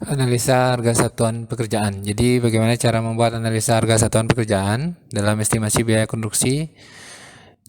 Analisa harga satuan pekerjaan. Jadi bagaimana cara membuat analisa harga satuan pekerjaan dalam estimasi biaya konstruksi?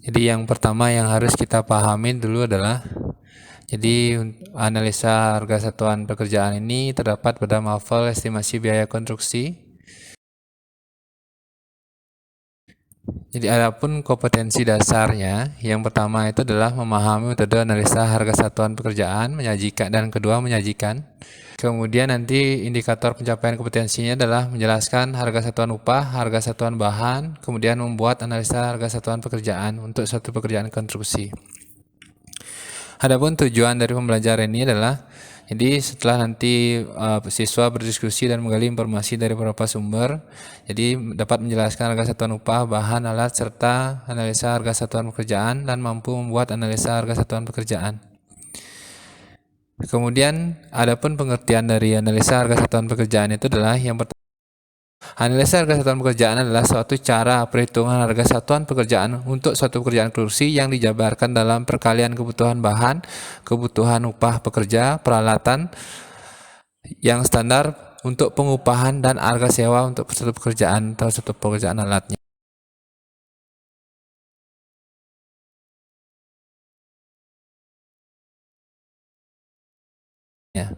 Jadi yang pertama yang harus kita pahami dulu adalah analisa harga satuan pekerjaan ini terdapat pada mafel estimasi biaya konstruksi. Jadi adapun kompetensi dasarnya, yang pertama itu adalah memahami metode analisa harga satuan pekerjaan, menyajikan, dan kedua menyajikan. Kemudian nanti indikator pencapaian kompetensinya adalah menjelaskan harga satuan upah, harga satuan bahan, kemudian membuat analisa harga satuan pekerjaan untuk suatu pekerjaan konstruksi. Adapun tujuan dari pembelajaran ini adalah jadi setelah nanti siswa berdiskusi dan menggali informasi dari beberapa sumber, jadi dapat menjelaskan harga satuan upah, bahan, alat, serta analisa harga satuan pekerjaan dan mampu membuat analisa harga satuan pekerjaan. Kemudian adapun pengertian dari analisa harga satuan pekerjaan itu adalah yang pertama, analisa harga satuan pekerjaan adalah suatu cara perhitungan harga satuan pekerjaan untuk suatu pekerjaan konstruksi yang dijabarkan dalam perkalian kebutuhan bahan, kebutuhan upah pekerja, peralatan yang standar untuk pengupahan dan harga sewa untuk suatu pekerjaan atau suatu pekerjaan alatnya.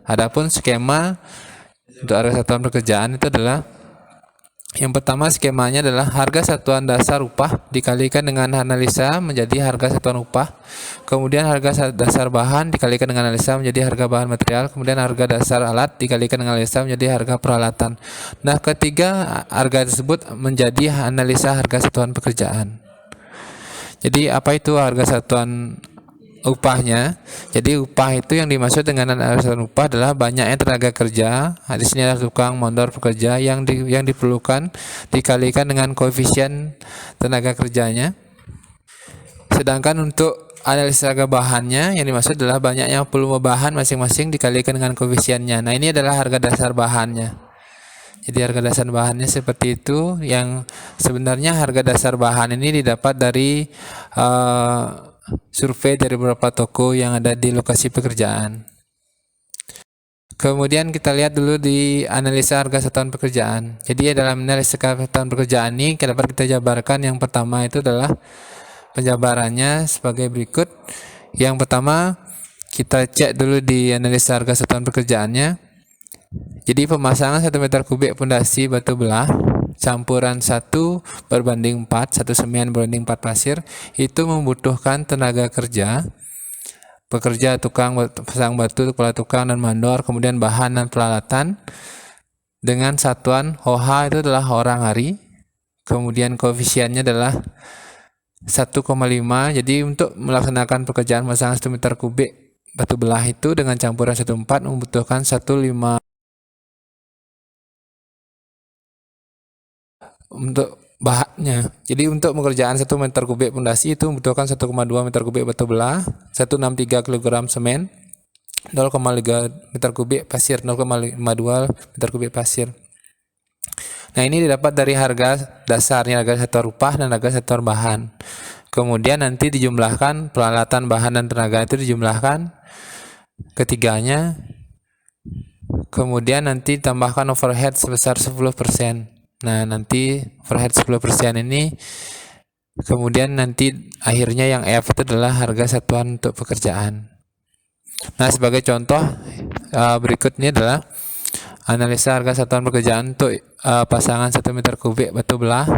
Adapun skema untuk harga satuan pekerjaan itu adalah yang pertama skemanya adalah harga satuan dasar upah dikalikan dengan analisa menjadi harga satuan upah. Kemudian harga dasar bahan dikalikan dengan analisa menjadi harga bahan material. Kemudian harga dasar alat dikalikan dengan analisa menjadi harga peralatan. Nah, ketiga harga tersebut menjadi analisa harga satuan pekerjaan. Jadi apa itu harga satuan upahnya? Jadi upah itu yang dimaksud dengan analisa upah adalah banyaknya tenaga kerja. Di sini adalah tukang mondor pekerja yang diperlukan dikalikan dengan koefisien tenaga kerjanya. Sedangkan untuk analisa harga bahannya yang dimaksud adalah banyaknya volume bahan masing-masing dikalikan dengan koefisiennya. Nah, ini adalah harga dasar bahannya. Jadi harga dasar bahannya seperti itu, yang sebenarnya harga dasar bahan ini didapat dari survei dari beberapa toko yang ada di lokasi pekerjaan. Kemudian kita lihat dulu di analisa harga satuan pekerjaan. Jadi dalam analisa satuan pekerjaan ini dapat kita jabarkan. Yang pertama itu adalah penjabarannya sebagai berikut. Yang pertama kita cek dulu di analisa harga satuan pekerjaannya. Jadi pemasangan 1 meter kubik pondasi batu belah campuran 1/4, 1 semen berbanding 4 pasir, itu membutuhkan tenaga kerja, pekerja, tukang, pasang batu, kepala tukang, dan mandor, kemudian bahan dan peralatan dengan satuan OH itu adalah orang hari, kemudian koefisiennya adalah 1,5. Jadi untuk melaksanakan pekerjaan pemasangan 1 meter kubik batu belah itu dengan campuran 1/4 membutuhkan 1,5 untuk bahannya. Jadi untuk pekerjaan 1 meter kubik pondasi itu membutuhkan 1,2 meter kubik batu belah, 163 kg semen, 0,3 meter kubik pasir, 0,52 meter kubik pasir. Nah, ini didapat dari harga dasarnya, harga satuan upah dan harga satuan bahan. Kemudian nanti dijumlahkan peralatan, bahan, dan tenaga itu dijumlahkan ketiganya. Kemudian nanti tambahkan overhead sebesar 10%. Nah, nanti overhead 10% ini kemudian nanti akhirnya yang F itu adalah harga satuan untuk pekerjaan. Nah, sebagai contoh berikutnya adalah analisa harga satuan pekerjaan untuk pasangan 1 meter kubik batu belah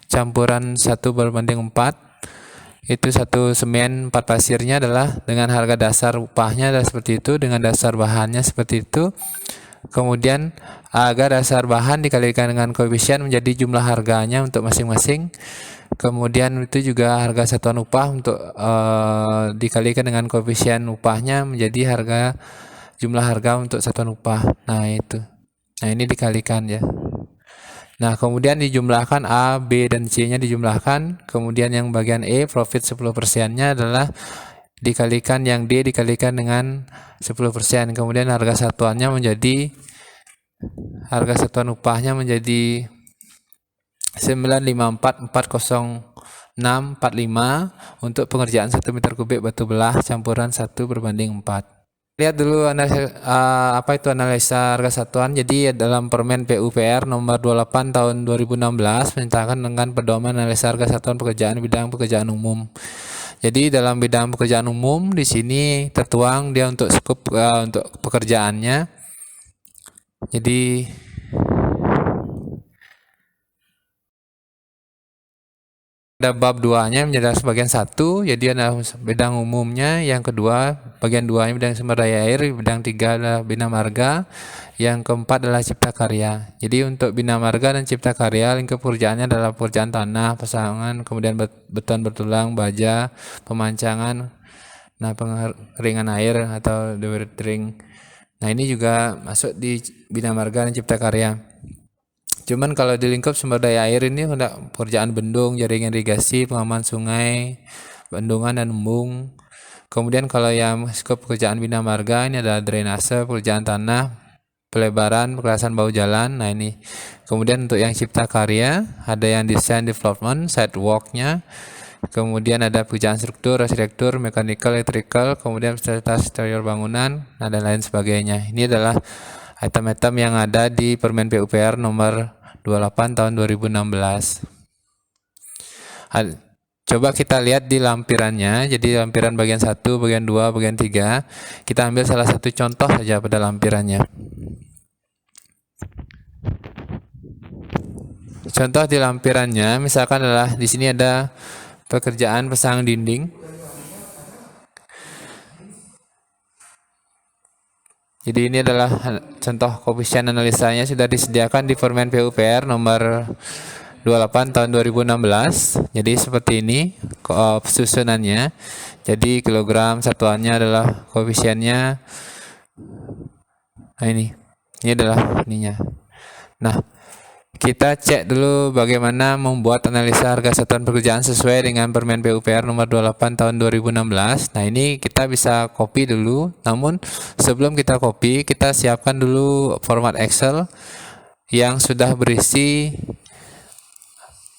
campuran 1/4, itu 1 semen 4 pasirnya adalah dengan harga dasar upahnya adalah seperti itu, dengan dasar bahannya seperti itu. Kemudian harga dasar bahan dikalikan dengan koefisien menjadi jumlah harganya untuk masing-masing. Kemudian itu juga harga satuan upah untuk dikalikan dengan koefisien upahnya menjadi jumlah harga untuk satuan upah. Nah, itu. Nah, ini dikalikan ya. Nah, kemudian dijumlahkan A, B, dan C-nya dijumlahkan. Kemudian yang bagian E, profit 10%-nya adalah dikalikan yang D dikalikan dengan 10%. Kemudian harga satuannya menjadi, harga satuan upahnya menjadi 954,406,45 untuk pengerjaan 1 meter kubik batu belah campuran 1/4. lihat dulu analisa, apa itu analisa harga satuan. Jadi dalam Permen PUPR nomor 28 tahun 2016 menyatakan dengan pedoman analisa harga satuan pekerjaan bidang pekerjaan umum. Jadi dalam bidang pekerjaan umum di sini tertuang dia untuk skup untuk pekerjaannya. Jadi ada bab 2-nya menjadi bagian 1, jadi ada bidang umumnya, yang kedua bagian 2-nya bidang sumber daya air, bidang 3 adalah bina marga, yang keempat adalah cipta karya. Jadi untuk bina marga dan cipta karya lingkup pekerjaannya adalah pekerjaan tanah, pasangan, kemudian beton bertulang, baja, pemancangan, nah pengeringan air atau dewatering. Nah ini juga masuk di bina marga dan cipta karya. Cuman kalau di lingkup sumber daya air ini ada pekerjaan bendung, jaringan irigasi, pengaman sungai, bendungan dan embung. Kemudian kalau yang skop pekerjaan bina marga ini ada drainase, pekerjaan tanah, pelebaran, perkerasan bau jalan. Nah ini. Kemudian untuk yang cipta karya ada yang design development, sidewalk-nya. Kemudian ada pekerjaan struktur, arsitektur, mechanical, electrical, kemudian fasilitas eksterior bangunan, dan lain sebagainya. Ini adalah item-item yang ada di Permen PUPR nomor 28 tahun 2016. Coba kita lihat di lampirannya. Jadi lampiran bagian 1, bagian 2, bagian 3. Kita ambil salah satu contoh saja pada lampirannya. Contoh di lampirannya misalkan adalah di sini ada pekerjaan pasang dinding. Jadi ini adalah contoh koefisien analisanya sudah disediakan di Permen PUPR nomor 28 tahun 2016. Jadi seperti ini susunannya. Jadi kilogram satuannya adalah koefisiennya. Nah ini adalah ininya. Nah, kita cek dulu bagaimana membuat analisa harga satuan pekerjaan sesuai dengan Permen PUPR nomor 28 tahun 2016. Nah, ini kita bisa copy dulu. Namun sebelum kita copy, kita siapkan dulu format Excel yang sudah berisi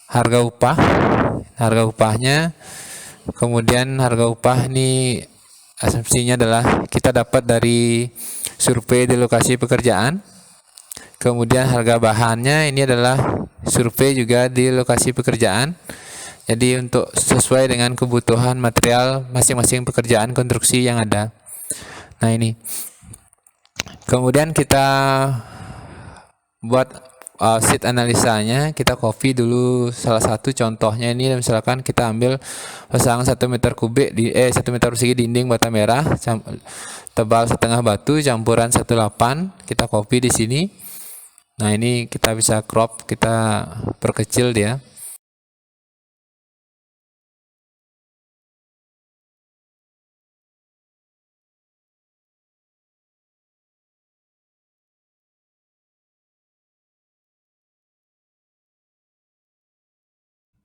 harga upah. Harga upahnya. Kemudian harga upah ini asumsinya adalah kita dapat dari survei di lokasi pekerjaan. Kemudian harga bahannya ini adalah survei juga di lokasi pekerjaan. Jadi untuk sesuai dengan kebutuhan material masing-masing pekerjaan konstruksi yang ada. Nah ini. Kemudian kita buat sheet analisanya. Kita copy dulu salah satu contohnya ini. Misalkan kita ambil pasangan 1 meter kubik 1 meter persegi dinding bata merah tebal setengah batu campuran 18. Kita copy di sini. Nah ini kita bisa crop, kita perkecil dia.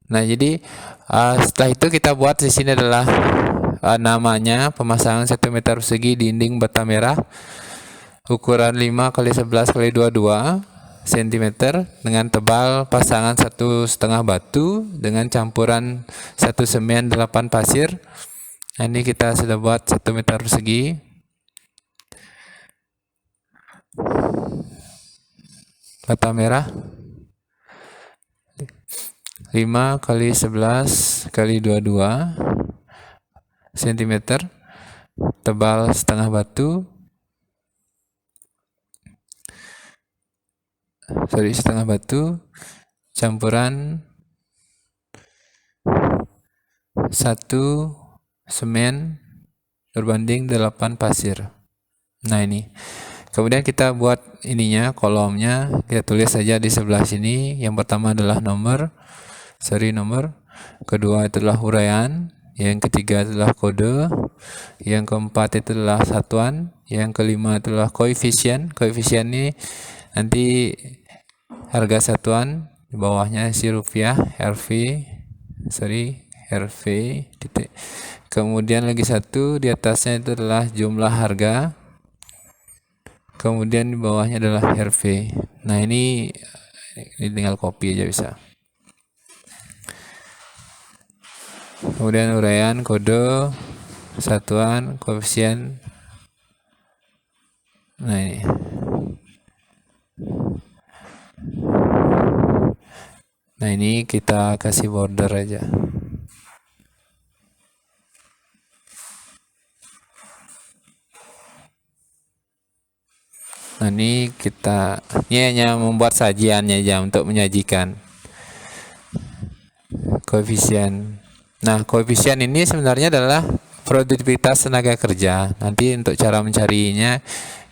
Nah jadi setelah itu kita buat di sini adalah namanya pemasangan 1 meter persegi dinding bata merah ukuran 5 x 11 x 22 cm dengan tebal pasangan 1,5 batu dengan campuran 1 semen 8 pasir. Nah, ini kita sudah buat 1 meter persegi. Bata merah 5 x 11 x 22 cm tebal setengah batu. Setengah batu campuran 1 semen berbanding 8 pasir. Nah ini. Kemudian kita buat ininya, kolomnya. Kita tulis saja di sebelah sini. Yang pertama adalah nomor. Kedua itulah uraian. Yang ketiga adalah kode. Yang keempat itu adalah satuan. Yang kelima itulah koefisien. Koefisien ini nanti harga satuan, di bawahnya isi rupiah, RV titik. Kemudian lagi satu, di atasnya itu adalah jumlah harga. Kemudian di bawahnya adalah RV. Nah ini tinggal copy aja bisa. Kemudian uraian, kode, satuan, koefisien, Nah ini. Nah ini kita kasih border aja. Nah ini hanya membuat sajiannya aja untuk menyajikan koefisien. Nah koefisien ini sebenarnya adalah produktivitas tenaga kerja. Nanti untuk cara mencarinya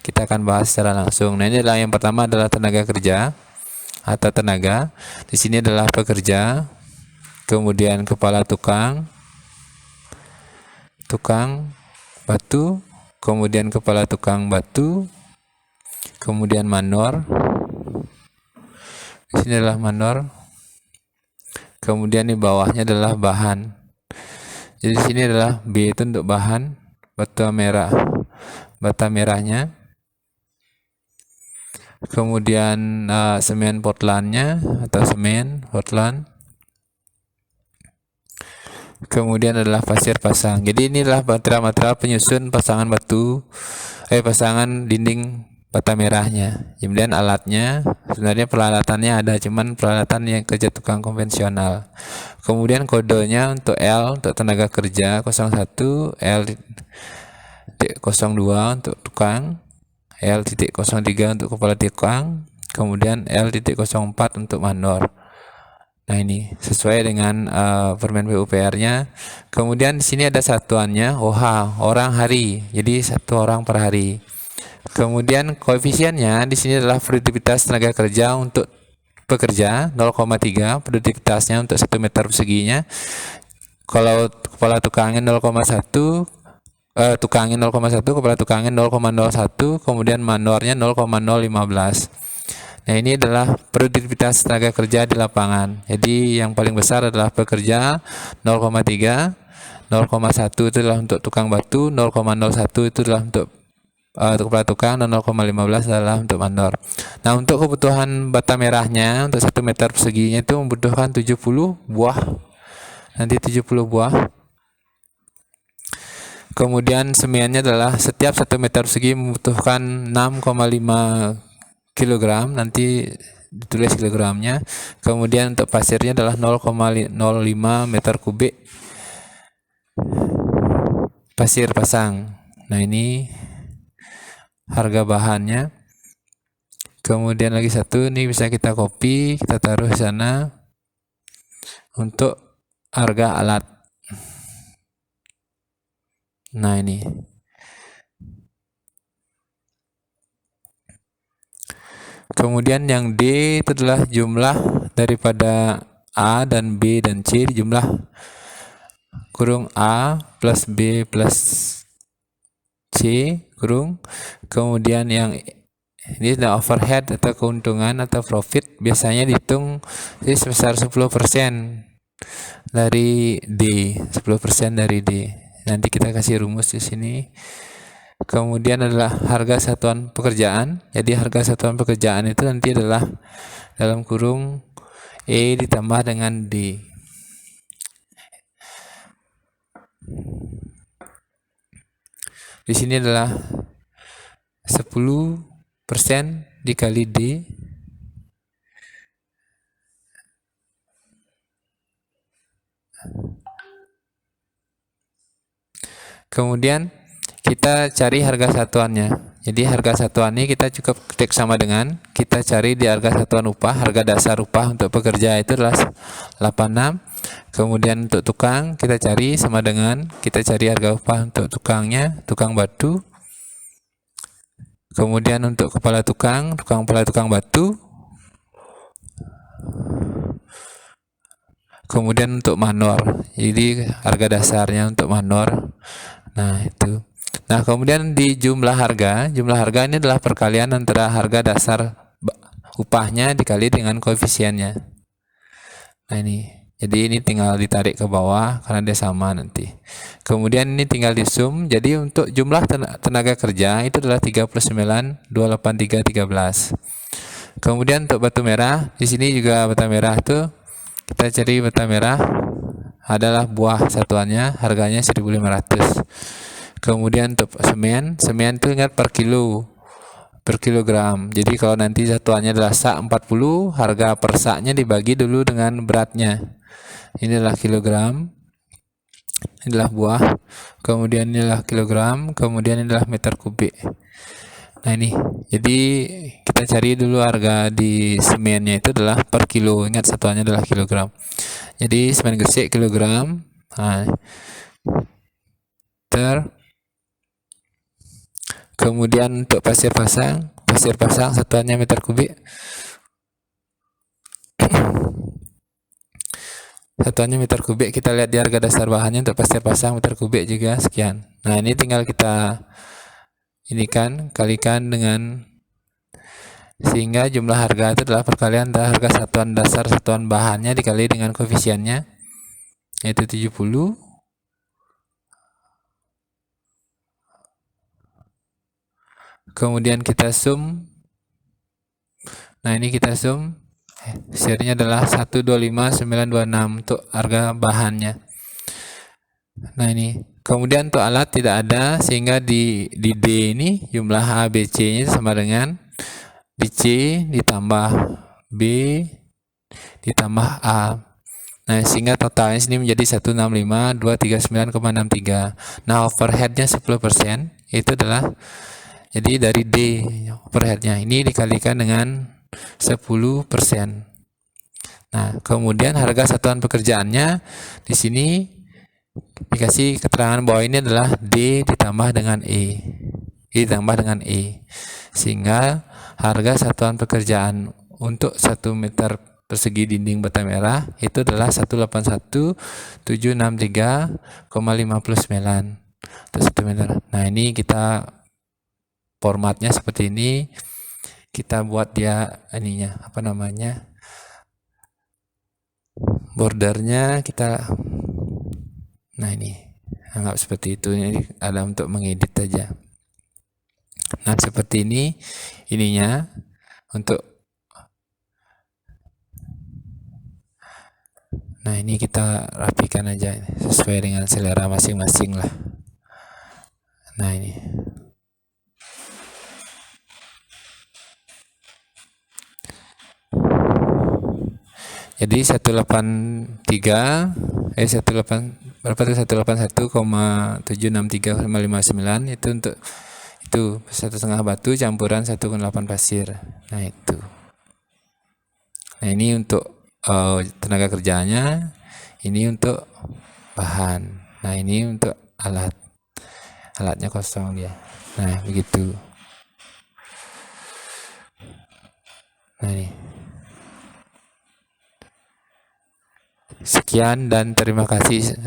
kita akan bahas secara langsung. Nah ini adalah yang pertama adalah tenaga kerja atau tenaga. Di sini adalah pekerja, kemudian kepala tukang batu, kemudian kepala tukang batu, kemudian manor. Di sini adalah manor. Kemudian di bawahnya adalah bahan. Jadi di sini adalah B itu untuk bahan, bata merahnya. Kemudian semen Portlandnya atau semen Portland. Kemudian adalah pasir pasang. Jadi inilah material-material penyusun pasangan pasangan dinding bata merahnya. Kemudian alatnya, sebenarnya peralatannya ada, cuman peralatan yang kerja tukang konvensional. Kemudian kodenya untuk L untuk tenaga kerja 01, L.02 untuk tukang, L.03 untuk kepala tukang, kemudian L.04 untuk manor. Nah ini sesuai dengan permen PUPR-nya. Kemudian di sini ada satuannya OH, orang hari. Jadi 1 orang per hari. Kemudian koefisiennya di sini adalah produktivitas tenaga kerja untuk pekerja 0,3, produktivitasnya untuk 1 meter perseginya. Kalau kepala tukangnya 0,1, tukangnya 0,1, kepala tukangnya 0,01, kemudian manornya 0,015. Nah ini adalah produktivitas tenaga kerja di lapangan. Jadi yang paling besar adalah pekerja 0,3, 0,1 itu adalah untuk tukang batu, 0,01 itu adalah untuk kepala tukang, dan 0,15 adalah untuk mandor. Nah untuk kebutuhan bata merahnya untuk 1 meter perseginya itu membutuhkan 70 buah. Nanti 70 buah. Kemudian semennya adalah setiap 1 meter persegi membutuhkan 6,5 kg, nanti ditulis kilogramnya. Kemudian untuk pasirnya adalah 0,05 meter kubik pasir pasang. Nah ini harga bahannya. Kemudian lagi satu, ini bisa kita copy, kita taruh di sana untuk harga alat. Nah ini. Kemudian yang D itu adalah jumlah daripada A dan B dan C, jumlah kurung A plus B plus C kurung. Kemudian yang ini adalah overhead atau keuntungan atau profit, biasanya dihitung sebesar 10% dari D, 10% dari D. Nanti kita kasih rumus di sini. Kemudian adalah harga satuan pekerjaan. Jadi harga satuan pekerjaan itu nanti adalah dalam kurung E ditambah dengan D. Di sini adalah 10% dikali D. Kemudian kita cari harga satuannya. Jadi harga satuannya kita cukup ketik sama dengan kita cari di harga satuan upah. Harga dasar upah untuk pekerja itu adalah 86. Kemudian untuk tukang kita cari sama dengan kita cari harga upah untuk tukangnya, tukang batu. Kemudian untuk kepala tukang batu. Kemudian untuk manor, jadi harga dasarnya untuk manor. Nah itu. Nah kemudian di jumlah harga ini adalah perkalian antara harga dasar upahnya dikali dengan koefisiennya. Nah ini, jadi ini tinggal ditarik ke bawah karena dia sama nanti. Kemudian ini tinggal di sum. Jadi untuk jumlah tenaga kerja itu adalah 39.283.13. Kemudian untuk batu merah, di sini juga bata merah tuh kita cari bata merah adalah buah satuannya, harganya 1.500. Kemudian untuk semen itu ingat per kilo. per kilogram. Jadi kalau nanti satuannya adalah sak 40, harga per saknya dibagi dulu dengan beratnya. Ini adalah kilogram, ini adalah buah, kemudian ini adalah kilogram, kemudian ini adalah meter kubik. Nah ini, jadi kita cari dulu harga di semennya itu adalah per kilo. Ingat satuannya adalah kilogram. Jadi semen gresik kilogram, nah, kemudian untuk pasir pasang satuannya meter kubik. Satuannya meter kubik, kita lihat di harga dasar bahannya untuk pasir pasang meter kubik juga sekian. Nah ini tinggal kita ini kan kalikan dengan, sehingga jumlah harga itu adalah perkalian harga satuan dasar satuan bahannya dikali dengan koefisiennya, yaitu 70. Kemudian kita sum. Nah ini kita sum, serinya adalah 125926 untuk harga bahannya. Nah ini, kemudian untuk alat tidak ada, sehingga di D ini jumlah A, B, C nya sama dengan di C ditambah B ditambah A. Nah sehingga totalnya sini menjadi 165.239,63. Nah overheadnya 10%, itu adalah, jadi dari D overheadnya ini dikalikan dengan 10%. Nah kemudian harga satuan pekerjaannya di sini dikasih keterangan bahwa ini adalah D ditambah dengan E, ditambah dengan E, sehingga harga satuan pekerjaan untuk 1 meter persegi dinding bata merah itu adalah 181.763,59 untuk 1 meter. Nah ini kita formatnya seperti ini, kita buat dia ininya apa namanya, bordernya kita, nah ini anggap seperti itu, ini ada untuk mengedit aja. Nah seperti ini ininya untuk, nah ini kita rapikan aja sesuai dengan selera masing-masing lah. Nah ini jadi 181,763,559 itu untuk itu 1,5 batu campuran 1,8 pasir. Nah itu, nah ini untuk tenaga kerjanya, ini untuk bahan, nah ini untuk alatnya kosong dia. Nah begitu. Nah ini sekian dan terima kasih